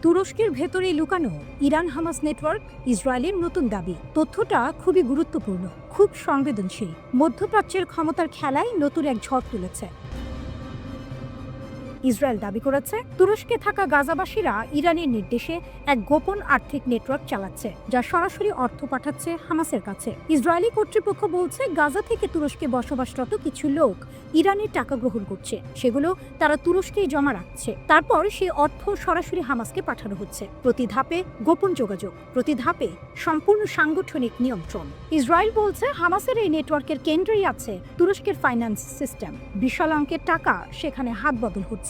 তুরস্কের ভেতরে লুকানো ইরান হামাস নেটওয়ার্ক ইসরায়েলের নতুন দাবি। তথ্যটা খুবই গুরুত্বপূর্ণ, খুব সংবেদনশীল। মধ্যপ্রাচ্যের ক্ষমতার খেলায় নতুন এক ঝড় তুলেছে। ইসরায়েল দাবি করেছে তুরস্কে থাকা গাজাবাসীরা ইরানের নির্দেশে এক গোপন আর্থিক নেটওয়ার্ক চালাচ্ছে, যা সরাসরি অর্থ পাঠাচ্ছে হামাসের কাছে। ইসরায়েলি কর্তৃপক্ষ বলছে গাজা থেকে তুরস্কে বসবাসরত কিছু লোক ইরানের টাকা গ্রহণ করছে, সেগুলো তারা তুরস্কেই জমা রাখছে। তারপর সেই অর্থ সরাসরি হামাসকে পাঠানো হচ্ছে। প্রতি ধাপে গোপন যোগাযোগ, প্রতি ধাপে সম্পূর্ণ সাংগঠনিক নিয়ন্ত্রণ। ইসরায়েল বলছে হামাসের এই নেটওয়ার্কের কেন্দ্রেই আছে তুরস্কের ফাইন্যান্স সিস্টেম। বিশাল অঙ্কের টাকা সেখানে হাত বদল হচ্ছে।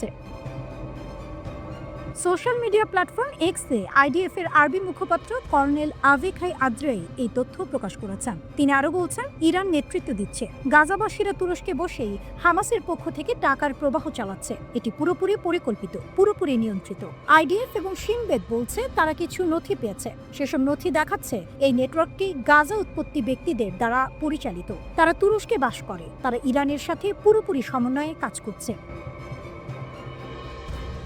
সোশ্যাল মিডিয়া প্ল্যাটফর্ম এক্সে আইডিএফ এর আরবি মুখপাত্র কর্নেল আভেখাই আদ্রেই এই তথ্য প্রকাশ করেছেন। তিনি আরো বলছেন, ইরান নেতৃত্ব দিচ্ছে, গাজাবাসীরা তুরস্কে বসেই হামাসের পক্ষ থেকে টাকার প্রবাহ চালাচ্ছে। এটি পুরোপুরি পরিকল্পিত, পুরোপুরি নিয়ন্ত্রিত। আইডিএফ এবং শিনবেদ বলছে তারা কিছু নথি পেয়েছে। সেসব নথি দেখাচ্ছে এই নেটওয়ার্কটি গাজা উৎপত্তি ব্যক্তিদের দ্বারা পরিচালিত। তারা তুরস্কে বাস করে, তারা ইরানের সাথে পুরোপুরি সমন্বয়ে কাজ করছে।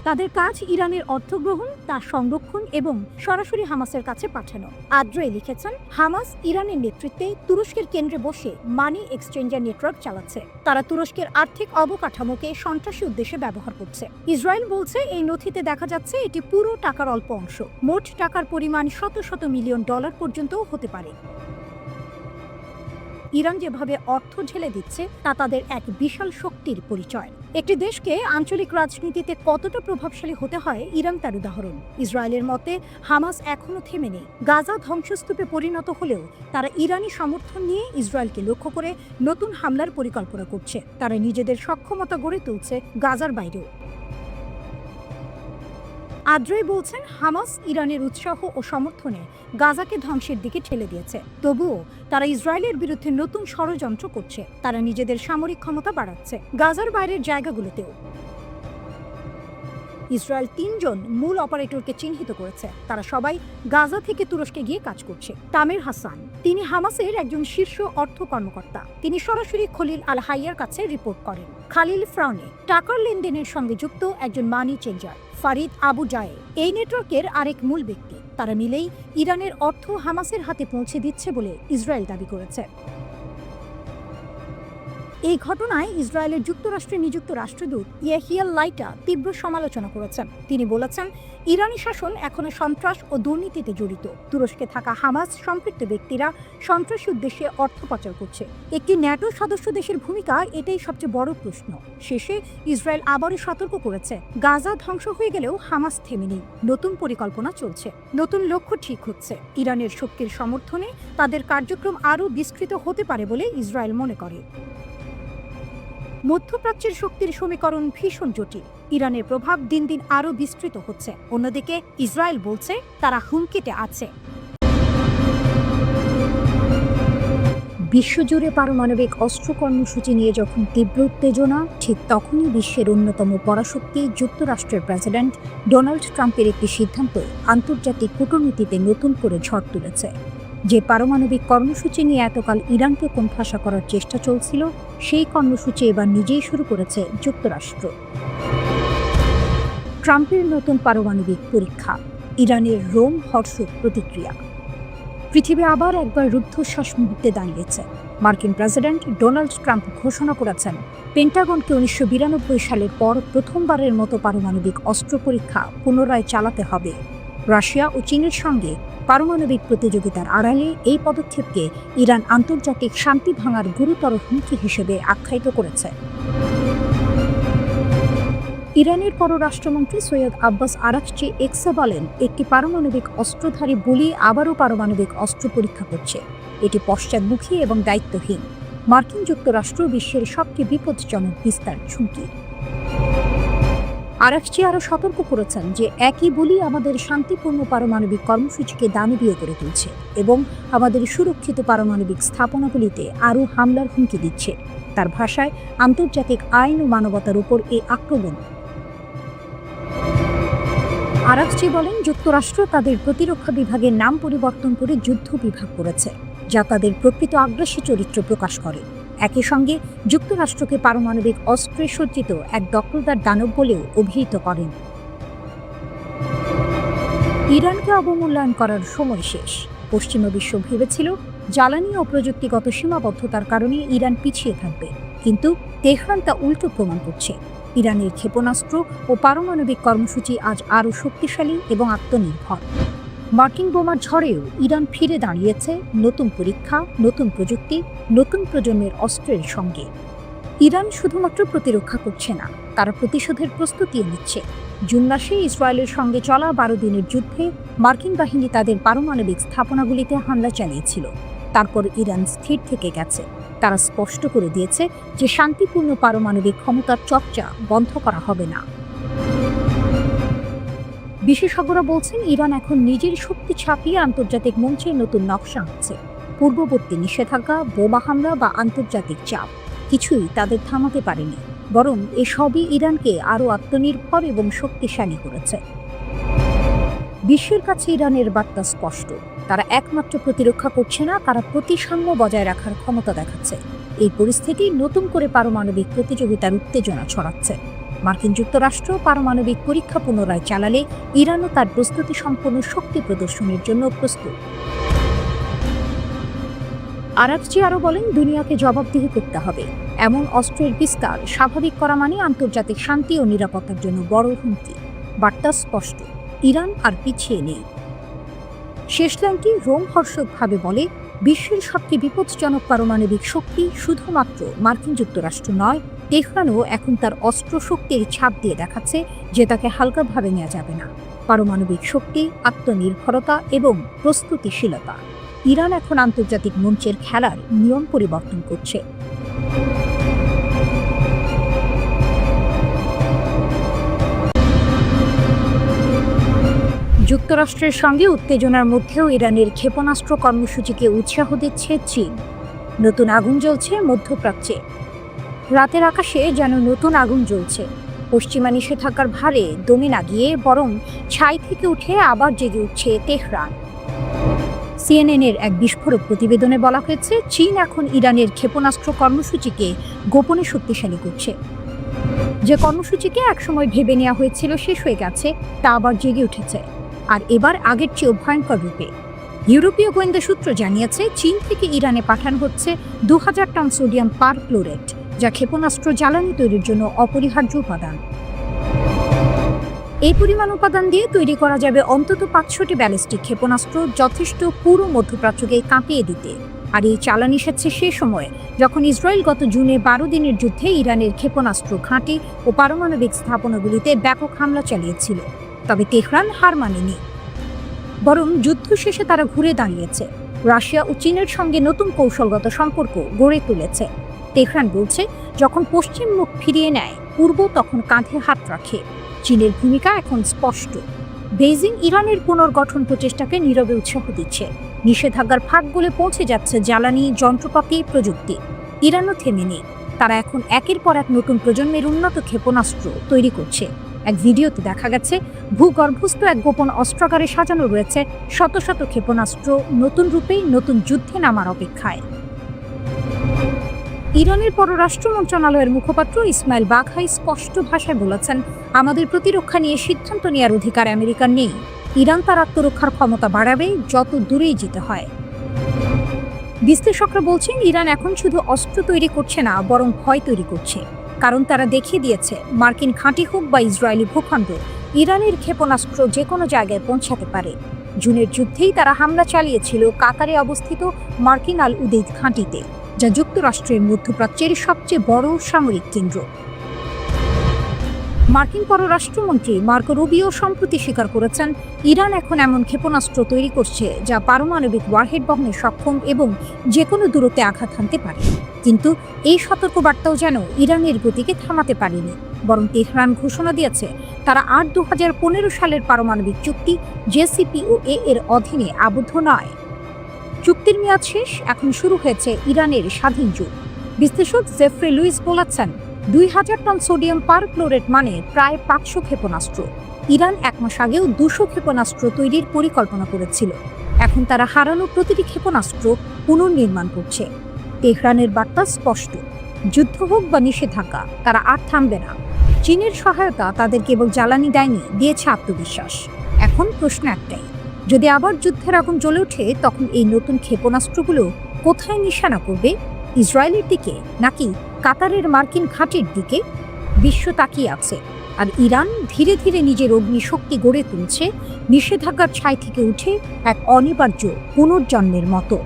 তাদের কাজ ইরানের অর্থ গ্রহণ, তা সংরক্ষণ এবং সরাসরি হামাসের কাছে পাঠানো। আদ্রে লিখেছেন, হামাস ইরানের নেতৃত্বে তুরস্কের কেন্দ্রে বসে মানি এক্সচেঞ্জার নেটওয়ার্ক চালাচ্ছে। তারা তুরস্কের আর্থিক অবকাঠামোকে সন্ত্রাসী উদ্দেশ্যে ব্যবহার করছে। ইসরায়েল বলছে এই নথিতে দেখা যাচ্ছে এটি পুরো টাকার অল্প অংশ। মোট টাকার পরিমাণ শত শত মিলিয়ন ডলার পর্যন্তও হতে পারে। ইরান যেভাবে অর্থ ঢেলে দিচ্ছে তা তাদের এক বিশাল শক্তির পরিচয়। একটি দেশকে আঞ্চলিক রাজনীতিতে কতটা প্রভাবশালী হতে হয় ইরান তার উদাহরণ। ইসরায়েলের মতে হামাস এখনো থেমে নেই। গাজা ধ্বংসস্তূপে পরিণত হলেও তারা ইরানি সমর্থন নিয়ে ইসরায়েলকে লক্ষ্য করে নতুন হামলার পরিকল্পনা করছে। তারা নিজেদের সক্ষমতা গড়ে তুলছে গাজার বাইরেও। আদ্রে বলছেন, হামাস ইরানের উৎসাহ ও সমর্থনে গাজাকে ধ্বংসের দিকে ঠেলে দিয়েছে। তবুও তারা ইসরায়েলের বিরুদ্ধে নতুন ষড়যন্ত্র করছে। তারা নিজেদের সামরিক ক্ষমতা বাড়াচ্ছে গাজার বাইরের জায়গাগুলোতেও। ইসরায়েল ৩ জন মূল অপারেটরকে চিহ্নিত করেছে। তারা সবাই গাজা থেকে তুরস্কে গিয়ে কাজ করছে। তামির হাসান, তিনি হামাসের একজন শীর্ষ অর্থ কর্মকর্তা। তিনি সরাসরি খলিল আল হাইয়ার কাছে রিপোর্ট করেন। খালিল ফ্রাউনে টাকার লেনদেনের সঙ্গে যুক্ত একজন মানি চেঞ্জার। ফারিদ আবু জায়ে এই নেটওয়ার্কের আরেক মূল ব্যক্তি। তারা মিলেই ইরানের অর্থ হামাসের হাতে পৌঁছে দিচ্ছে বলে ইসরায়েল দাবি করেছে। এই ঘটনায় ইসরায়েলের যুক্তরাষ্ট্রে নিযুক্ত রাষ্ট্রদূত ইয়াহিয়া লাইটা তীব্র সমালোচনা করেছেন। তিনি বলেছেন, ইরানি শাসন এখনো সন্ত্রাস ও দুর্নীতিতে জড়িত। তুরস্কে থাকা হামাস সম্পৃক্ত ব্যক্তিরা সন্ত্রাসী উদ্দেশ্যে অর্থ পাচার করছে। একটি ন্যাটো সদস্য দেশের ভূমিকা এটাই সবচেয়ে বড় প্রশ্ন। শেষে ইসরায়েল আবারও সতর্ক করেছে, গাজা ধ্বংস হয়ে গেলেও হামাস থেমে নেই। নতুন পরিকল্পনা চলছে, নতুন লক্ষ্য ঠিক হচ্ছে। ইরানের শক্তির সমর্থনে তাদের কার্যক্রম আরও বিস্তৃত হতে পারে বলে ইসরায়েল মনে করে। মধ্যপ্রাচ্যের শক্তির সমীকরণ ভীষণ জটিল। ইরানের প্রভাব দিন দিন আরও বিস্তৃত হচ্ছে। অন্যদিকে ইসরায়েল বলছে তারা হুমকিতে আছে। বিশ্বজুড়ে পারমাণবিক অস্ত্র কর্মসূচি নিয়ে যখন তীব্র উত্তেজনা, ঠিক তখনই বিশ্বের অন্যতম পরাশক্তি যুক্তরাষ্ট্রের প্রেসিডেন্ট ডোনাল্ড ট্রাম্পের একটি সিদ্ধান্ত আন্তর্জাতিক কূটনীতিতে নতুন করে ঝড় তুলেছে। যে পারমাণবিক কর্মসূচি নিয়ে এতকাল ইরানকে কোণঠাসা করার চেষ্টা চলছিল, সেই কর্মসূচি এবার নিজেই শুরু করেছে যুক্তরাষ্ট্র। ট্রাম্পের নতুন পারমাণবিক পরীক্ষা, ইরানের রোম হর্ষক প্রতিক্রিয়া। পৃথিবী আবার একবার রুদ্ধশ্বাস মুহূর্তে দাঁড়িয়েছে। মার্কিন প্রেসিডেন্ট ডোনাল্ড ট্রাম্প ঘোষণা করেছেন, পেন্টাগনকে 1992 সালের পর প্রথমবারের মতো পারমাণবিক অস্ত্র পরীক্ষা পুনরায় চালাতে হবে। রাশিয়া ও চীনের সঙ্গে পারমাণবিক প্রতিযোগিতার আড়ালে এই পদক্ষেপকে ইরান আন্তর্জাতিক শান্তি ভাঙার গুরুতর হুমকি হিসেবে আখ্যায়িত করেছে। ইরানের পররাষ্ট্রমন্ত্রী সৈয়দ আব্বাস আরাকচি এক্সে বলেন, একটি পারমাণবিক অস্ত্রধারী বুলি আবারও পারমাণবিক অস্ত্র পরীক্ষা করছে। এটি পশ্চাদমুখী এবং দায়িত্বহীন। মার্কিন যুক্তরাষ্ট্র বিশ্বের সবচেয়ে বিপজ্জনক বিস্তার ঝুঁকি। আরাকচি আরও সতর্ক করেছেন যে একই বুলি আমাদের শান্তিপূর্ণ পারমাণবিক কর্মসূচিকে দানবীয় করে তুলছে এবং আমাদের সুরক্ষিত পারমাণবিক স্থাপনাগুলিতে আরও হামলার হুমকি দিচ্ছে। তার ভাষায়, আন্তর্জাতিক আইন ও মানবতার উপর এই আক্রমণ। আরাকচি বলেন, যুক্তরাষ্ট্র তাদের প্রতিরক্ষা বিভাগের নাম পরিবর্তন করে যুদ্ধ বিভাগ করেছে, যা তাদের প্রকৃত আগ্রাসী চরিত্র প্রকাশ করে। একই সঙ্গে যুক্তরাষ্ট্রকে পারমাণবিক অস্ত্রে সজ্জিত এক দখলদার দানব বলেও অভিহিত করেন। ইরানকে অবমূল্যায়ন করার সময় শেষ। পশ্চিমা বিশ্ব ভেবেছিল জ্বালানি ও প্রযুক্তিগত সীমাবদ্ধতার কারণে ইরান পিছিয়ে থাকবে, কিন্তু তেহরান তা উল্টো প্রমাণ করছে। ইরানের ক্ষেপণাস্ত্র ও পারমাণবিক কর্মসূচি আজ আরও শক্তিশালী এবং আত্মনির্ভর। মার্কিন বোমার ঝড়েও ইরান ফিরে দাঁড়িয়েছে নতুন পরীক্ষা, নতুন প্রযুক্তি, নতুন প্রজন্মের অস্ত্রের সঙ্গে। ইরান শুধুমাত্র প্রতিরক্ষা করছে না, তারা প্রতিশোধের প্রস্তুতিও নিচ্ছে। জুন মাসে ইসরায়েলের সঙ্গে চলা 12 দিনের যুদ্ধে মার্কিন বাহিনী তাদের পারমাণবিক স্থাপনাগুলিতে হামলা চালিয়েছিল। তারপর ইরান স্থির থেকে গেছে। তারা স্পষ্ট করে দিয়েছে যে শান্তিপূর্ণ পারমাণবিক ক্ষমতার চর্চা বন্ধ করা হবে না। বিশেষজ্ঞরা বলছেন ইরান এখন নিজের শক্তি ছাপিয়ে আন্তর্জাতিক মঞ্চে নতুন নকশা আনছে। পূর্ববর্তী নিষেধাজ্ঞা, বোমা হামলা বা আন্তর্জাতিক চাপ কিছুই তাদের থামাতে পারেনি, বরং এসবই ইরানকে আরও আত্মনির্ভর এবং শক্তিশালী করেছে। বিশ্বের কাছে ইরানের বার্তা স্পষ্ট, তারা একমাত্র প্রতিরক্ষা করছে না, তারা প্রতিসাম্য বজায় রাখার ক্ষমতা দেখাচ্ছে। এই পরিস্থিতি নতুন করে পারমাণবিক প্রতিযোগিতার উত্তেজনা ছড়াচ্ছে। মার্কিন যুক্তরাষ্ট্র পারমাণবিক পরীক্ষা পুনরায় চালালে ইরানও তার প্রস্তুতি সম্পন্ন শক্তি প্রদর্শনের জন্য প্রস্তুত। আরাকচি আরও বলেন, দুনিয়াকে জবাবদিহি করতে হবে। এমন অস্ত্রের বিস্তার স্বাভাবিক করা মানে আন্তর্জাতিক শান্তি ও নিরাপত্তার জন্য বড় হুমকি। বার্তা স্পষ্ট, ইরান আর পিছিয়ে নেই। শেষ লাইনটি রোমহর্ষকভাবে বলে, বিশ্বের সবচেয়ে বিপজ্জনক পারমাণবিক শক্তি শুধুমাত্র মার্কিন যুক্তরাষ্ট্র নয়, তেহরানও এখন তার অস্ত্র শক্তির ছাপ দিয়ে দেখাচ্ছে যে তাকে হালকাভাবে নেওয়া যাবে না। পারমাণবিক শক্তি, আত্মনির্ভরতা এবং প্রস্তুতিশীলতা, ইরান এখন আন্তর্জাতিক মঞ্চের খেলার নিয়ম পরিবর্তন করছে। যুক্তরাষ্ট্রের সঙ্গে উত্তেজনার মধ্যেও ইরানের ক্ষেপণাস্ত্র কর্মসূচিকে উৎসাহ দিচ্ছে চীন। নতুন আগুন জ্বলছে মধ্যপ্রাচ্যে। রাতের আকাশে যেন নতুন আগুন জ্বলছে। পশ্চিমা নিষেধাজ্ঞার ভারে দমে না গিয়ে বরং ছাই থেকে উঠে আবার জেগে উঠছে তেহরান। সিএনএনের এক বিস্ফোরক প্রতিবেদনে বলা হয়েছে, চীন এখন ইরানের ক্ষেপণাস্ত্র কর্মসূচিকে গোপনে শক্তিশালী করছে। যে কর্মসূচিকে একসময় ভেবে নেওয়া হয়েছিল শেষ হয়ে গেছে, তা আবার জেগে উঠেছে, আর এবার আগের চেয়েও ভয়ঙ্কর রূপে। ইউরোপীয় গোয়েন্দা সূত্র জানিয়েছে, চীন থেকে ইরানে পাঠানো হচ্ছে 2000 টন সোডিয়াম পারক্লোরেট, যা ক্ষেপণাস্ত্র জ্বালানি তৈরির জন্য অপরিহার্য উপাদান। এই পরিমাণ উপাদান দিয়ে তৈরি করা যাবে অন্তত 500টি ব্যালিস্টিক ক্ষেপণাস্ত্র, যথেষ্ট পুরো মধ্যপ্রাচ্যকে কাঁপিয়ে দিতে। আর এই চালান এসেছে সে সময়ে যখন ইসরায়েল গত জুনে 12 দিনের যুদ্ধে ইরানের ক্ষেপণাস্ত্র ঘাঁটি ও পারমাণবিক স্থাপনাগুলিতে ব্যাপক হামলা চালিয়েছিল। তবে তেহরান হার মানেনি, বরং যুদ্ধ শেষে তারা ঘুরে দাঁড়িয়েছে। রাশিয়া ও চীনের সঙ্গে নতুন কৌশলগত সম্পর্ক গড়ে তুলেছে। তেহরান বলছে, যখন পশ্চিম মুখ ফিরিয়ে নেয়, পূর্ব তখন কাঁধে হাত রাখে। চীনের ভূমিকা এখন স্পষ্ট। বেইজিং ইরানের পুনর্গঠন প্রচেষ্টাকে নীরবে উৎসাহ দিচ্ছে। নিষেধাজ্ঞার ফাঁক গলে পৌঁছে যাচ্ছে জ্বালানি, যন্ত্রপাতি, প্রযুক্তি। ইরানও থেমে নেই। তারা এখন একের পর এক নতুন প্রজন্মের উন্নত ক্ষেপণাস্ত্র তৈরি করছে। এক ভিডিওতে দেখা গেছে, ভূগর্ভস্থ এক গোপন অস্ত্রাগারে সাজানো রয়েছে শত শত ক্ষেপণাস্ত্র, নতুন রূপে নতুন যুদ্ধে নামার অপেক্ষায়। ইরানের পররাষ্ট্র মন্ত্রণালয়ের মুখপাত্র ইসমাইল বাঘাই স্পষ্ট ভাষায় বলেছেন, আমাদের প্রতিরক্ষা নিয়ে সিদ্ধান্ত নেওয়ার অধিকার আমেরিকার নেই। ইরান তার আত্মরক্ষার ক্ষমতা বাড়াবে যত দূরেই যেতে হয়। বিশ্লেষকরা বলছেন, ইরান এখন শুধু অস্ত্র তৈরি করছে না, বরং ভয় তৈরি করছে। কারণ তারা দেখিয়ে দিয়েছে, মার্কিন ঘাঁটি হোক বা ইসরায়েলি ভূখণ্ড, ইরানের ক্ষেপণাস্ত্র যে কোনো জায়গায় পৌঁছাতে পারে। জুনের যুদ্ধেই তারা হামলা চালিয়েছিল কাতারে অবস্থিত মার্কিন আল উদেইদ ঘাঁটিতে, যা যুক্তরাষ্ট্রের মধ্যপ্রাচ্যের সবচেয়ে বড় সামরিক কেন্দ্র। মার্কিন পররাষ্ট্রমন্ত্রী মার্কো রুবিও সম্প্রতি স্বীকার করেছেন, ইরান এখন এমন ক্ষেপণাস্ত্র তৈরি করছে যা পারমাণবিক ওয়ারহেড বহনে সক্ষম এবং যে কোনো দূরত্বে আঘাত হানতে পারে। কিন্তু এই সতর্কবার্তাও যেন ইরানের গতিকে থামাতে পারেনি, বরং তেহরান ঘোষণা দিয়েছে তারা আর 2015 সালের পারমাণবিক চুক্তি JCPOA এর অধীনে আবদ্ধ নয়। চুক্তির মেয়াদ শেষ, এখন শুরু হয়েছে ইরানের স্বাধীন যুগ। বিশ্লেষক জেফ্রি লুইস বলেছেন, 2000 টন সোডিয়াম পারক্লোরেট মানে প্রায় 500 ক্ষেপণাস্ত্র। ইরান 1 মাস আগেও 200 ক্ষেপণাস্ত্র তৈরির পরিকল্পনা করেছিল। এখন তারা হারানো প্রতিটি ক্ষেপণাস্ত্র পুনর্নির্মাণ করছে। তেহরানের বার্তা স্পষ্ট, যুদ্ধ হোক বা নিষেধাজ্ঞা, তারা আর থামবে না। চীনের সহায়তা তাদের কেবল জ্বালানি দেয়নি, দিয়েছে আত্মবিশ্বাস। এখন প্রশ্ন একটাই, যদি আবার যুদ্ধের আগুন জ্বলে ওঠে তখন এই নতুন ক্ষেপণাস্ত্রগুলো কোথায় নিশানা করবে? ইসরায়েলের দিকে নাকি কাতারের মার্কিন ঘাঁটির দিকে? বিশ্ব তাকিয়ে আছে, আর ইরান ধীরে ধীরে নিজের অগ্নিশক্তি গড়ে তুলছে, নিষেধাজ্ঞার ছাই থেকে উঠে এক অনিবার্য পুনর্জন্মের মতো।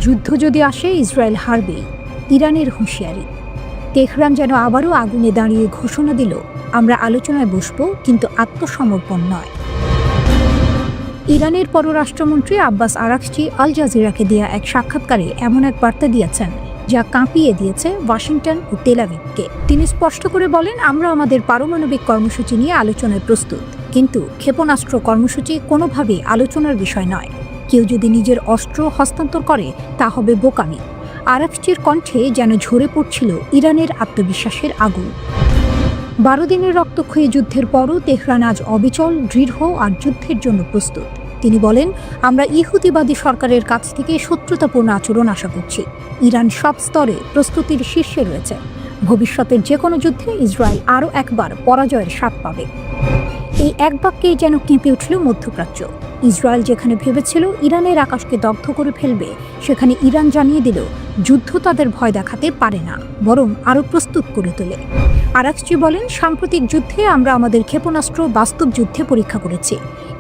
যুদ্ধ যদি আসে, ইসরায়েল হারবেই, ইরানের হুঁশিয়ারি। তেহরান যেন আবারও আগুনে দাঁড়িয়ে ঘোষণা দিল, আমরা আলোচনায় বসবো, কিন্তু আত্মসমর্পণ নয়। ইরানের পররাষ্ট্রমন্ত্রী আব্বাস আরাকচি আল জাজিরাকে দেয়া এক সাক্ষাৎকারে এমন এক বার্তা দিয়েছেন যা কাঁপিয়ে দিয়েছে ওয়াশিংটন ও তেল আভিভকে। তিনি স্পষ্ট করে বলেন, আমরা আমাদের পারমাণবিক কর্মসূচি নিয়ে আলোচনায় প্রস্তুত, কিন্তু ক্ষেপণাস্ত্র কর্মসূচি কোনোভাবেই আলোচনার বিষয় নয়। কেউ যদি নিজের অস্ত্র হস্তান্তর করে তা হবে বোকামি। আরাকচির কণ্ঠে যেন ঝরে পড়ছিল ইরানের আত্মবিশ্বাসের আগুন। 12 দিনের রক্তক্ষয়ী যুদ্ধের পরও তেহরান আজ অবিচল, দৃঢ় আর যুদ্ধের জন্য প্রস্তুত। তিনি বলেন, আমরা ইহুদিবাদী সরকারের কাছ থেকে শত্রুতাপূর্ণ আচরণ আশা করছি। ইরান সব স্তরে প্রস্তুতির শীর্ষে রয়েছে। ভবিষ্যতের যে কোনো যুদ্ধে ইসরায়েল আরও একবার পরাজয়ের স্বাদ পাবে। এই এক বাক্যেই যেন কেঁপে উঠল মধ্যপ্রাচ্য। ইসরায়েল যেখানে ভেবেছিল ইরানের আকাশকে দগ্ধ করে ফেলবে, সেখানে ইরান জানিয়ে দিল যুদ্ধ তাদের ভয় দেখাতে পারে না, বরং আরও প্রস্তুত করে তোলে। আরাকচি বলেন, সাম্প্রতিক যুদ্ধে আমরা আমাদের ক্ষেপণাস্ত্র বাস্তব যুদ্ধে পরীক্ষা করেছি।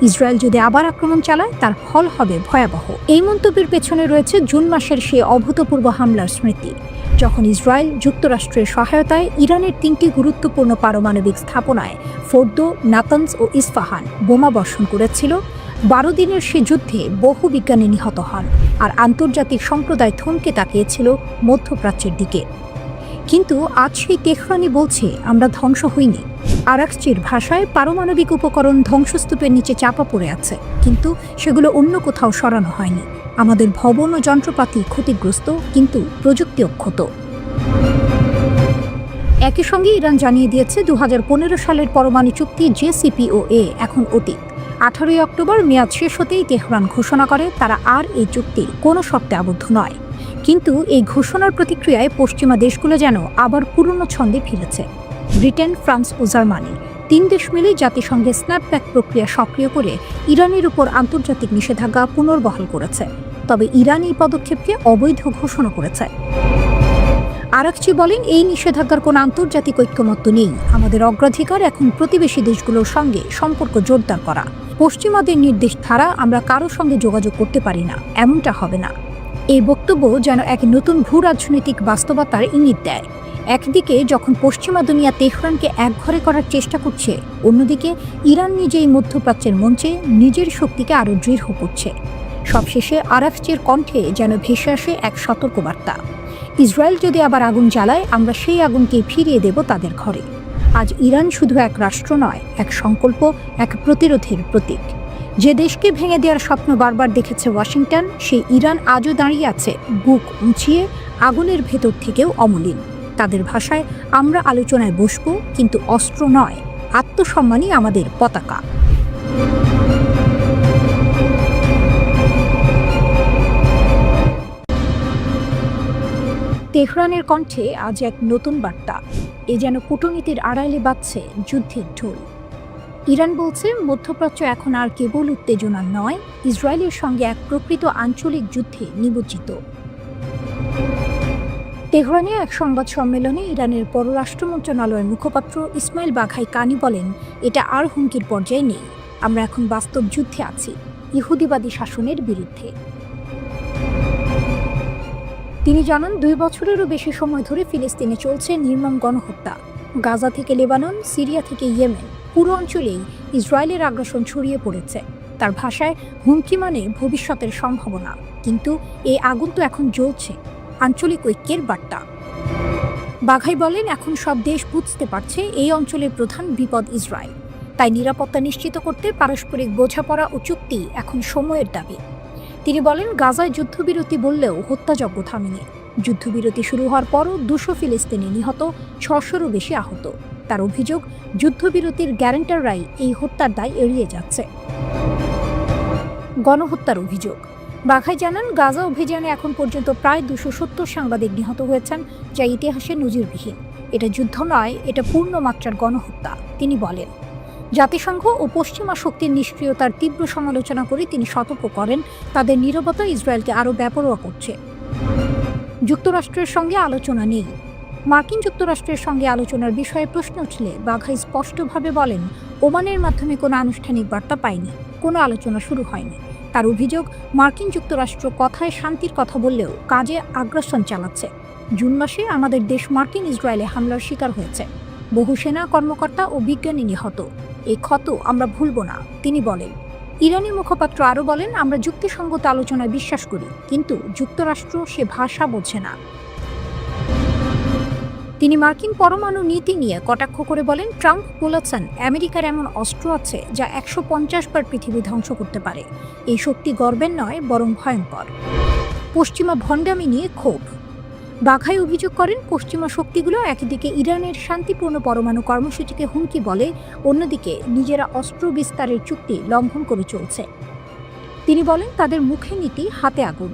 ইসরায়েল যদি আবার আক্রমণ চালায় তার ফল হবে ভয়াবহ। এই মন্তব্যের পেছনে রয়েছে জুন মাসের সেই অভূতপূর্ব হামলার স্মৃতি, যখন ইসরায়েল যুক্তরাষ্ট্রের সহায়তায় ইরানের 3টি গুরুত্বপূর্ণ পারমাণবিক স্থাপনায় ফোর্দো, নাতানজ ও ইস্পাহান বোমা বর্ষণ করেছিল। 12 দিনের সে যুদ্ধে বহু বিজ্ঞানী নিহত হন, আর আন্তর্জাতিক সম্প্রদায় থমকে তাকিয়েছিল মধ্যপ্রাচ্যের দিকে। কিন্তু আজ সেই তেহরানি বলছে, আমরা ধ্বংস হইনি। আরাকচির ভাষায়, পারমাণবিক উপকরণ ধ্বংসস্তূপের নিচে চাপা পড়ে আছে, কিন্তু সেগুলো অন্য কোথাও সরানো হয়নি। আমাদের ভবন ও যন্ত্রপাতি ক্ষতিগ্রস্ত, কিন্তু প্রযুক্তি অক্ষত। একই সঙ্গে ইরান জানিয়ে দিয়েছে 2015 সালের পরমাণু চুক্তি JCPOA এখন অতীত। 18 অক্টোবর মেয়াদ শেষ হতেই তেহরান ঘোষণা করে তারা আর এই চুক্তির কোনো শর্তে আবদ্ধ নয়। কিন্তু এই ঘোষণার প্রতিক্রিয়ায় পশ্চিমা দেশগুলো যেন আবার পুরনো ছন্দে ফিরেছে। ব্রিটেন, ফ্রান্স ও জার্মানি 3 দেশ মিলে জাতিসংঘে স্ন্যাপব্যাক প্রক্রিয়া সক্রিয় করে ইরানের উপর আন্তর্জাতিক নিষেধাজ্ঞা পুনর্বহাল করেছে। তবে ইরান এই পদক্ষেপকে অবৈধ ঘোষণা করেছে। আরাকচি বলেন, এই নিষেধাজ্ঞার কোনো আন্তর্জাতিক ঐক্যমত্য নেই। আমাদের অগ্রাধিকার এখন প্রতিবেশী দেশগুলোর সঙ্গে সম্পর্ক জোরদার করা। পশ্চিমাদের নির্দেশ ছাড়া আমরা কারো সঙ্গে যোগাযোগ করতে পারি না, এমনটা হবে না। এই বক্তব্য যেন এক নতুন ভূ রাজনৈতিক বাস্তবতার ইঙ্গিত দেয়। একদিকে যখন পশ্চিমা দুনিয়া তেহরানকে একঘরে করার চেষ্টা করছে, অন্যদিকে ইরান নিজেই মধ্যপ্রাচ্যের মঞ্চে নিজের শক্তিকে আরও দৃঢ় করছে। সবশেষে আরাকচির কণ্ঠে যেন ভেসে আসে এক সতর্কবার্তা, ইসরায়েল যদি আবার আগুন জ্বালায়, আমরা সেই আগুনকে ফিরিয়ে দেব তাদের ঘরে। আজ ইরান শুধু এক রাষ্ট্র নয়, এক সংকল্প, এক প্রতিরোধের প্রতীক। যে দেশকে ভেঙে দেওয়ার স্বপ্ন বারবার দেখেছে ওয়াশিংটন, সেই ইরান আজও দাঁড়িয়ে আছে বুক উঁচিয়ে, আগুনের ভেতর থেকেও অমলিন। তাদের ভাষায়, আমরা আলোচনায় বসবো, কিন্তু অস্ত্র নয়, আত্মসম্মানই আমাদের পতাকা। তেহরানের কণ্ঠে আজ এক নতুন বার্তা। এ যেন কূটনীতির আড়ালে বাজছে যুদ্ধের ঢোল। ইরান বলছে, মধ্যপ্রাচ্য এখন আর কেবল উত্তেজনা নয়, ইসরায়েলের সঙ্গে এক প্রকৃত আঞ্চলিক যুদ্ধে নিমজ্জিত। তেহরানে এক সংবাদ সম্মেলনে ইরানের পররাষ্ট্র মন্ত্রণালয়ের মুখপাত্র ইসমাইল বাঘাই কানি বলেন, এটা আর হুমকির পর্যায়ে নেই, আমরা এখন বাস্তব যুদ্ধে আছি, ইহুদিবাদী শাসনের বিরুদ্ধে। তিনি জানান, 2 বছরেরও বেশি সময় ধরে ফিলিস্তিনে চলছে নির্মম গণহত্যা। গাজা থেকে লেবানন, সিরিয়া থেকে ইয়েমেন, পুরো অঞ্চলেই ইসরায়েলের আগ্রাসন ছড়িয়ে পড়েছে। তার ভাষায়, হুমকি মানে ভবিষ্যতের সম্ভাবনা, কিন্তু এই আগুন তো এখন জ্বলছে। আঞ্চলিক ঐক্যের বার্তা। বাঘাই বলেন, এখন সব দেশ বুঝতে পারছে এই অঞ্চলের প্রধান বিপদ ইসরায়েল। তাই নিরাপত্তা নিশ্চিত করতে পারস্পরিক বোঝাপড়া ও চুক্তি এখন সময়ের দাবি। তিনি বলেন, গাজায় যুদ্ধবিরতি বললেও হত্যাযজ্ঞ থামেনি। যুদ্ধবিরতি শুরু হওয়ার পরও 200 ফিলিস্তিনি নিহত, 600-রও বেশি আহত। তার অভিযোগ, যুদ্ধবিরতির গ্যারান্টাররাই এই হত্যার দায় এড়িয়ে যাচ্ছে। গণহত্যার অভিযোগ। বাঘাই জানান, গাজা অভিযানে এখন পর্যন্ত প্রায় 270 সাংবাদিক নিহত হয়েছেন, যা ইতিহাসে নজিরবিহীন। এটা যুদ্ধ নয়, এটা পূর্ণমাত্রার গণহত্যা। তিনি বলেন, জাতিসংঘ ও পশ্চিমা শক্তির নিষ্ক্রিয়তার তীব্র সমালোচনা করে তিনি সতর্ক করেন, তাদের নীরবতা ইসরায়েলকে আরও বেপরোয়া করছে। যুক্তরাষ্ট্রের সঙ্গে আলোচনা নেই। মার্কিন যুক্তরাষ্ট্রের সঙ্গে আলোচনার বিষয়ে প্রশ্ন উঠলে বাঘাই স্পষ্টভাবে বলেন, ওমানের মাধ্যমে কোনো আনুষ্ঠানিক বার্তা পায়নি, কোনো আলোচনা শুরু হয়নি। তার অভিযোগ, মার্কিন যুক্তরাষ্ট্র কথায় শান্তির কথা বললেও কাজে আগ্রাসন চালাচ্ছে। জুন মাসে আমাদের দেশ মার্কিন ইসরায়েলে হামলার শিকার হয়েছে, বহু সেনা কর্মকর্তা ও বিজ্ঞানী নিহত। এই ক্ষত আমরা ভুলব না, তিনি বলেন। ইরানি মুখপাত্র আরও বলেন, আমরা যুক্তিসঙ্গত আলোচনায় বিশ্বাস করি, কিন্তু যুক্তরাষ্ট্র সে ভাষা বোঝে না। তিনি মার্কিন পরমাণু নীতি নিয়ে কটাক্ষ করে বলেন, ট্রাম্প বলেছেন আমেরিকার এমন অস্ত্র আছে যা 150 বার পৃথিবী ধ্বংস করতে পারে। এই শক্তি গর্বের নয়, বরং ভয়ঙ্কর। পশ্চিমা ভণ্ডামি নিয়ে ক্ষোভ। বাঘাই অভিযোগ করেন, পশ্চিমা শক্তিগুলো একদিকে ইরানের শান্তিপূর্ণ পরমাণু কর্মসূচিকে হুমকি বলে, অন্যদিকে নিজেরা অস্ত্র বিস্তারের চুক্তি লঙ্ঘন করে চলছে। তিনি বলেন, তাদের মুখে নীতি, হাতে আগুন।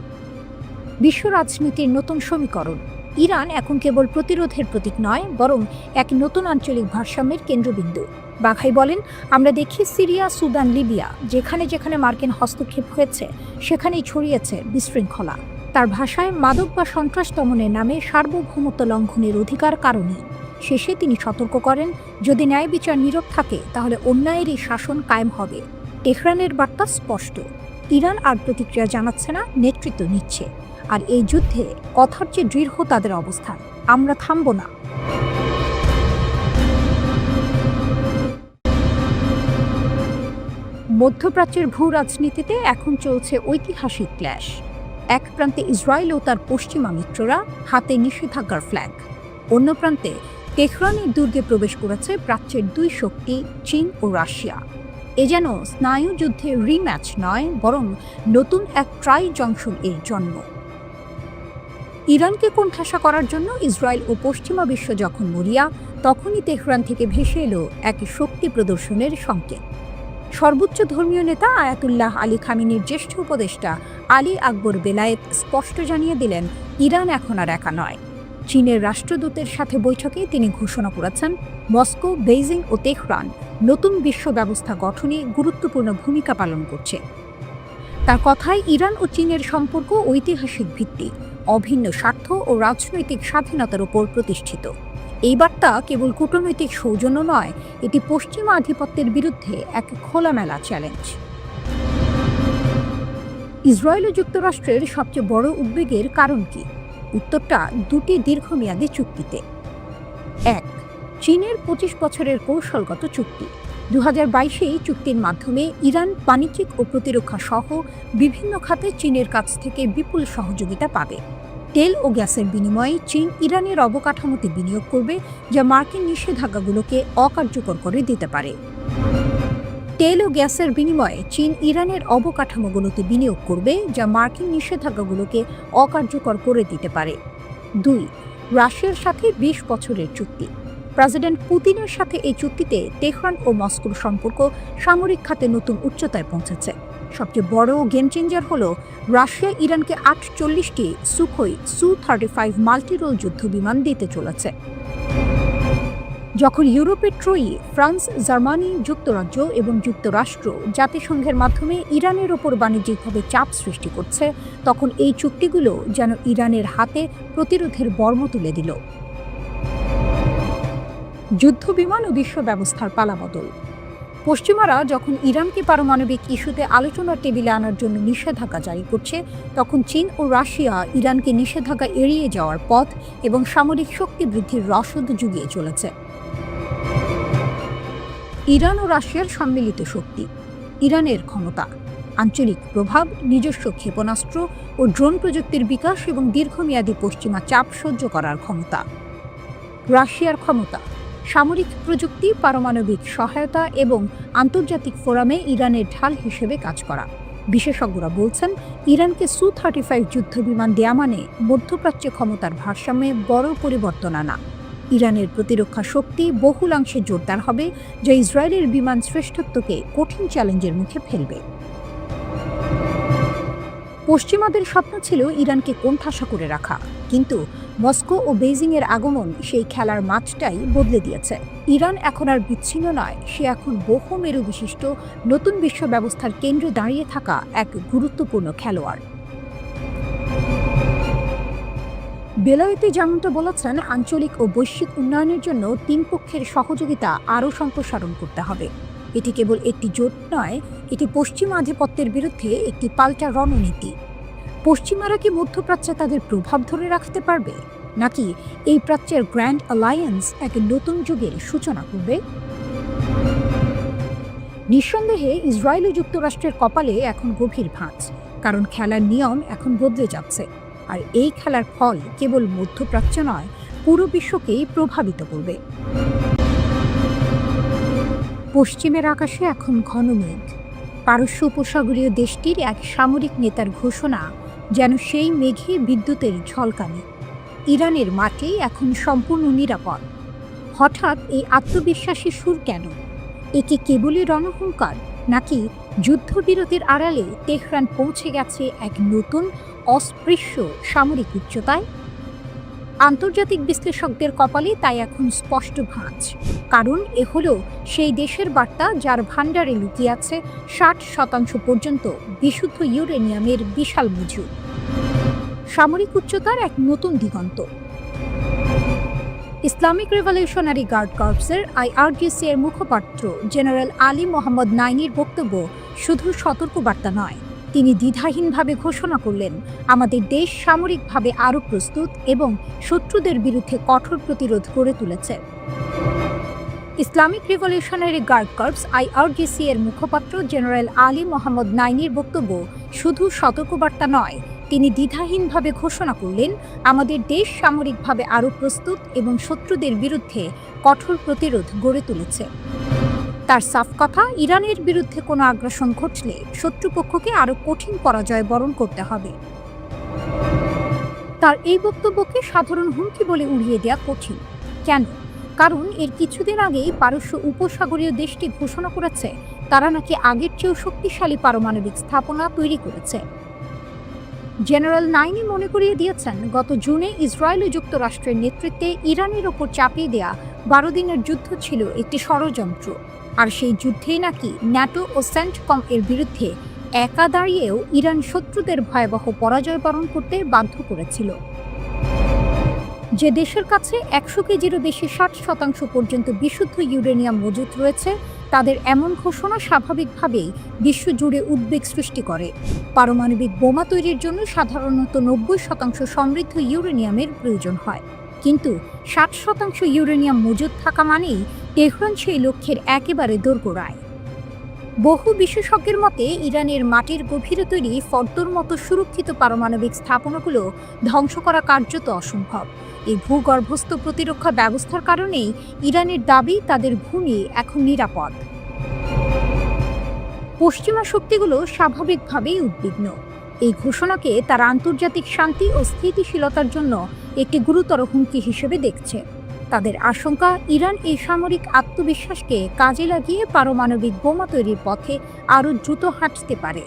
বিশ্ব রাজনীতির নতুন সমীকরণ। ইরান এখন কেবল প্রতিরোধের প্রতীক নয়, বরং এক নতুন আঞ্চলিক ভারসাম্যের কেন্দ্রবিন্দু। বাঘাই বলেন, আমরা দেখি সিরিয়া, সুদান, লিবিয়া, যেখানে যেখানে মার্কিন হস্তক্ষেপ হয়েছে সেখানেই ছড়িয়েছে বিশৃঙ্খলা। তার ভাষায়, মাদক বা সন্ত্রাস দমনের নামে সার্বভৌমত্ব লঙ্ঘনের অধিকার কারণে। শেষে তিনি সতর্ক করেন, যদি ন্যায় বিচার নীরব থাকে তাহলে অন্যায়েরই শাসন কায়েম হবে। তেহরানের বার্তা স্পষ্ট, ইরান আর প্রতিক্রিয়া জানাচ্ছে না, নেতৃত্ব নিচ্ছে। আর এই যুদ্ধে কথার চেয়ে দৃঢ় তাদের অবস্থান, আমরা থামব না। মধ্যপ্রাচ্যের ভূ রাজনীতিতে এখন চলছে ঐতিহাসিক ক্ল্যাশ। এক প্রান্তে ইসরায়েল ও তার পশ্চিমা মিত্ররা, হাতে নিষেধাজ্ঞার ফ্ল্যাগ। অন্য প্রান্তে তেহরানের দুর্গে প্রবেশ করেছে প্রাচ্যের দুই শক্তি, চীন ও রাশিয়া। এ যেন স্নায়ু যুদ্ধের রিম্যাচ নয়, বরং নতুন এক ট্রাই জংশন এর জন্ম। ইরানকে কোণঠাসা করার জন্য ইসরায়েল ও পশ্চিমা বিশ্ব যখন মরিয়া, তখনই তেহরান থেকে ভেসে এলো এক শক্তি প্রদর্শনের সংকেত। সর্বোচ্চ ধর্মীয় নেতা আয়াতুল্লাহ আলী খামেনির জ্যেষ্ঠ উপদেষ্টা আলী আকবর বেলায়েত স্পষ্ট জানিয়ে দিলেন, ইরান এখন আর একা নয়। চীনের রাষ্ট্রদূতের সাথে বৈঠকে তিনি ঘোষণা করেছেন, মস্কো, বেইজিং ও তেহরান নতুন বিশ্ব ব্যবস্থা গঠনে গুরুত্বপূর্ণ ভূমিকা পালন করছে। তার কথায়, ইরান ও চীনের সম্পর্ক ঐতিহাসিক ভিত্তি, অভিন্ন স্বার্থ ও রাজনৈতিক স্বাধীনতার উপর প্রতিষ্ঠিত। এই বার্তা কেবল কূটনৈতিক সৌজন্য নয়, এটি পশ্চিমা আধিপত্যের বিরুদ্ধে এক খোলামেলা চ্যালেঞ্জ। ইসরায়েল ও যুক্তরাষ্ট্রের সবচেয়ে বড় উদ্বেগের কারণ কি? উত্তরটা দুটি দীর্ঘমেয়াদী চুক্তিতে। এক, চীনের 25 বছরের কৌশলগত চুক্তি। 2022 এই চুক্তির মাধ্যমে ইরান বাণিজ্যিক ও প্রতিরক্ষা সহ বিভিন্ন খাতে চীনের কাছ থেকে বিপুল সহযোগিতা পাবে। তেল ও গ্যাসের বিনিময়ে চীন ইরানের অবকাঠামোতে বিনিয়োগ করবে, যা মার্কিন নিষেধাজ্ঞাগুলোকে অকার্যকর করে দিতে পারে। তেল ও গ্যাসের বিনিময়ে চীন ইরানের অবকাঠামোগুলোতে বিনিয়োগ করবে, যা মার্কিন নিষেধাজ্ঞাগুলোকে অকার্যকর করে দিতে পারে। 2, রাশিয়ার সাথে 20 বছরের চুক্তি। প্রেসিডেন্ট পুতিনের সাথে এই চুক্তিতে তেহরান ও মস্কোর সম্পর্ক সামরিক খাতে নতুন উচ্চতায় পৌঁছেছে। সবচেয়ে বড় গেম চেঞ্জার হল, রাশিয়া ইরানকে 48টি সুখোই Su-35 মাল্টিরোল যুদ্ধবিমান দিতে চলেছে। যখন ইউরোপের ট্রয়ি, ফ্রান্স, জার্মানি, যুক্তরাজ্য এবং যুক্তরাষ্ট্র জাতিসংঘের মাধ্যমে ইরানের ওপর বাণিজ্যিকভাবে চাপ সৃষ্টি করছে, তখন এই চুক্তিগুলো যেন ইরানের হাতে প্রতিরোধের বর্ম তুলে দিল। যুদ্ধবিমান ও বিশ্ব ব্যবস্থার পালাবদল। পশ্চিমারা যখন ইরানকে পারমাণবিক ইস্যুতে আলোচনার টেবিলে আনার জন্য নিষেধাজ্ঞা জারি করছে, তখন চীন ও রাশিয়া ইরানকে নিষেধাজ্ঞা এড়িয়ে যাওয়ার পথ এবং সামরিক শক্তি বৃদ্ধির রসদ জুগিয়ে চলেছে। ইরান ও রাশিয়ার সম্মিলিত শক্তি। ইরানের ক্ষমতা, আঞ্চলিক প্রভাব, নিজস্ব ক্ষেপণাস্ত্র ও ড্রোন প্রযুক্তির বিকাশ এবং দীর্ঘমেয়াদী পশ্চিমা চাপ সহ্য করার ক্ষমতা। রাশিয়ার ক্ষমতা, সামরিক প্রযুক্তি, পারমাণবিক সহায়তা এবং আন্তর্জাতিক ফোরামে ইরানের ঢাল হিসেবে কাজ করা। বিশেষজ্ঞরা বলছেন, ইরানকে Su-35 যুদ্ধবিমান দেয়া মানে মধ্যপ্রাচ্যে ক্ষমতার ভারসাম্যে বড় পরিবর্তন আনা। ইরানের প্রতিরক্ষা শক্তি বহুলাংশে জোরদার হবে, যা ইসরায়েলের বিমান শ্রেষ্ঠত্বকে কঠিন চ্যালেঞ্জের মুখে ফেলবে। পশ্চিমাদের স্বপ্ন ছিল ইরানকে কোণঠাসা করে রাখা, কিন্তু মস্কো ও বেইজিংয়ের আগমন সেই খেলার মাঠটাই বদলে দিয়েছে। ইরান এখন আর বিচ্ছিন্ন নয়, সে এখন বহুমেরু বিশিষ্ট নতুন বিশ্ব ব্যবস্থার কেন্দ্রে দাঁড়িয়ে থাকা এক গুরুত্বপূর্ণ খেলোয়াড়। বেলায়েতে যেমনটা বলেছেন, আঞ্চলিক ও বৈশ্বিক উন্নয়নের জন্য তিন পক্ষের সহযোগিতা আরও সম্প্রসারণ করতে হবে। এটি কেবল একটি জোট নয়, এটি পশ্চিমা আধিপত্যের বিরুদ্ধে একটি পাল্টা রণনীতি। পশ্চিমারা কি মধ্যপ্রাচ্যে তাদের প্রভাব ধরে রাখতে পারবে, নাকি এই প্রাচ্যের গ্র্যান্ড অ্যালায়েন্স এক নতুন যুগের সূচনা করবে? নিঃসন্দেহে ইসরায়েল ও যুক্তরাষ্ট্রের কপালে এখন গভীর ভাঁজ, কারণ খেলার নিয়ম এখন বদলে যাচ্ছে, আর এই খেলার ফল কেবল মধ্যপ্রাচ্য নয়, পুরো বিশ্বকেই প্রভাবিত করবে। পশ্চিমের আকাশে এখন ঘন মেঘ। পারস্য উপসাগরীয় দেশটির এক সামরিক নেতার ঘোষণা যেন সেই মেঘে বিদ্যুতের ঝলকানি। ইরানের মাটি এখন সম্পূর্ণ নিরাপদ। হঠাৎ এই আত্মবিশ্বাসী সুর কেন? একে কেবলই রণহুঙ্কার, নাকি যুদ্ধবিরতির আড়ালে তেহরান পৌঁছে গেছে এক নতুন অস্পৃশ্য সামরিক উচ্চতায়? আন্তর্জাতিক বিশ্লেষকদের কপালে তাই এখন স্পষ্ট ভাঁজ, কারণ এ হলো সেই দেশের বার্তা যার ভাণ্ডারে লুকিয়ে আছে 60% পর্যন্ত বিশুদ্ধ ইউরেনিয়ামের বিশাল মজুদ। সামরিক উচ্চতার এক নতুন দিগন্ত। ইসলামিক রেভলিউশনারি গার্ড কর্পসের IRGC এর মুখপাত্র জেনারেল আলী মোহাম্মদ নাইনির বক্তব্য শুধু সতর্কবার্তা নয়, তিনি দ্বিধাহীনভাবে ঘোষণা করলেন, আমাদের দেশ সামরিকভাবে আরও প্রস্তুত এবং শত্রুদের বিরুদ্ধে কঠোর প্রতিরোধ গড়ে তুলেছে। Islamic Revolutionary Guard Corps IRGC এর মুখপাত্র জেনারেল আলী মোহাম্মদ নাইনির বক্তব্য শুধু সতর্কবার্তা নয়, তিনি দ্বিধাহীনভাবে ঘোষণা করলেন, আমাদের দেশ সামরিকভাবে আরও প্রস্তুত এবং শত্রুদের বিরুদ্ধে কঠোর প্রতিরোধ গড়ে তুলেছে। তার সাফ কথা, ইরানের বিরুদ্ধে কোনো আগ্রাসন ঘটলে শত্রুপক্ষকে আরও কঠিন পরাজয় বরণ করতে হবে। তার এই বক্তব্যকে সাধারণ হুমকি বলে উড়িয়ে দেওয়া কঠিন। কেন? কারণ এর কিছুদিন আগেই পারস্য উপসাগরীয় দেশটি ঘোষণা করেছে তারা নাকি আগের চেয়েও শক্তিশালী পারমাণবিক স্থাপনা তৈরি করেছে। জেনারেল নাইনি মনে করিয়ে দিয়েছেন, গত জুনে ইসরায়েল ও যুক্তরাষ্ট্রের নেতৃত্বে ইরানের ওপর চাপিয়ে দেয়া 12 দিনের যুদ্ধ ছিল একটি ষড়যন্ত্র, আর সেই যুদ্ধেই নাকি ন্যাটো ও সেন্টকম এর বিরুদ্ধে একা দাঁড়িয়েও ইরান শত্রুদের ভয়াবহ পরাজয় বরণ করতে বাধ্য করেছিল। যে দেশের কাছে 100 কেজিরও বেশি 60% পর্যন্ত বিশুদ্ধ ইউরেনিয়াম মজুত রয়েছে, তাদের এমন ঘোষণা স্বাভাবিকভাবেই বিশ্বজুড়ে উদ্বেগ সৃষ্টি করে। পারমাণবিক বোমা তৈরির জন্য সাধারণত 90% সমৃদ্ধ ইউরেনিয়ামের প্রয়োজন হয়, কিন্তু 60% ইউরেনিয়াম মজুত থাকা মানেই তেহরান সেই লক্ষ্যের একেবারে দোরগোড়ায়। বহু বিশেষজ্ঞের মতে ইরানের মাটির গভীরে তৈরি ফর্দর মতো সুরক্ষিত পারমাণবিক স্থাপনাগুলো ধ্বংস করা কার্যত অসম্ভব। এই ভূগর্ভস্থ প্রতিরক্ষা ব্যবস্থার কারণেই ইরানের দাবি তাদের ভূমি এখন নিরাপদ। পশ্চিমা শক্তিগুলো স্বাভাবিকভাবেই উদ্বিগ্ন। এই ঘোষণাকে তারা আন্তর্জাতিক শান্তি ও স্থিতিশীলতার জন্য একটি গুরুতর হুমকি হিসেবে দেখছে। তাদের আশঙ্কা, ইরান এই সামরিক আত্মবিশ্বাসকে কাজে লাগিয়ে পারমাণবিক বোমা তৈরির পথে আরও দ্রুত হাঁটতে পারে।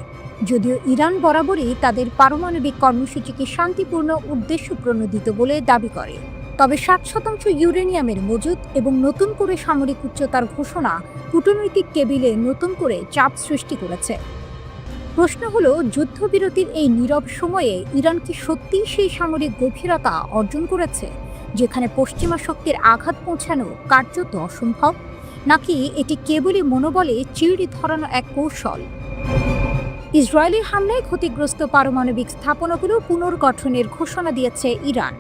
যদিও ইরান বরাবরই তাদের পারমাণবিক কর্মসূচিকে শান্তিপূর্ণ উদ্দেশ্য প্রণোদিত বলে দাবি করে, তবে 60% ইউরেনিয়ামের মজুত এবং নতুন করে সামরিক উচ্চতার ঘোষণা কূটনৈতিক টেবিলে নতুন করে চাপ সৃষ্টি করেছে। প্রশ্ন হলো, যুদ্ধবিরতির এই নীরব সময়ে ইরান কি সত্যিই সেই সামরিক গভীরতা অর্জন করেছে যেখানে পশ্চিমা শক্তির আঘাত পৌঁছানো কার্যত অসম্ভব, নাকি এটি কেবলই মনোবলে চিড়ি ধরানো এক কৌশল? ইসরায়েলি হামলায় ক্ষতিগ্রস্ত পারমাণবিক স্থাপনাগুলো পুনর্গঠনের ঘোষণা দিয়েছে ইরান।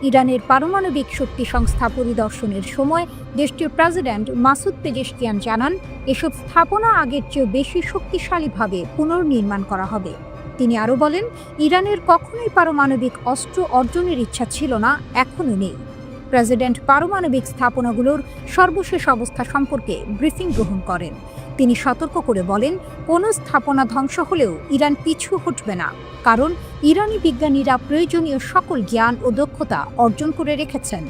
ইরানের পারমাণবিক শক্তি সংস্থা পরিদর্শনের সময় দেশটির প্রেসিডেন্ট মাসুদ পেজেশকিয়ান জানান, এসব স্থাপনা আগের চেয়ে বেশি শক্তিশালীভাবে পুনর্নির্মাণ করা হবে। তিনি আরও বলেন, ইরানের কখনোই পারমাণবিক অস্ত্র অর্জনের ইচ্ছা ছিল না, এখনও নেই। প্রেসিডেন্ট পারমাণবিক স্থাপনাগুলোর সর্বশেষ অবস্থা সম্পর্কে ব্রিফিং গ্রহণ করেন। তিনি সতর্ক করে বলেন, কোনো স্থাপনা ধ্বংস হলেও ইরান পিছু হটবে না, কারণ ইরানি বিজ্ঞানীরা প্রয়োজনীয় সকল জ্ঞান ও দক্ষতা অর্জন করে রেখেছেন।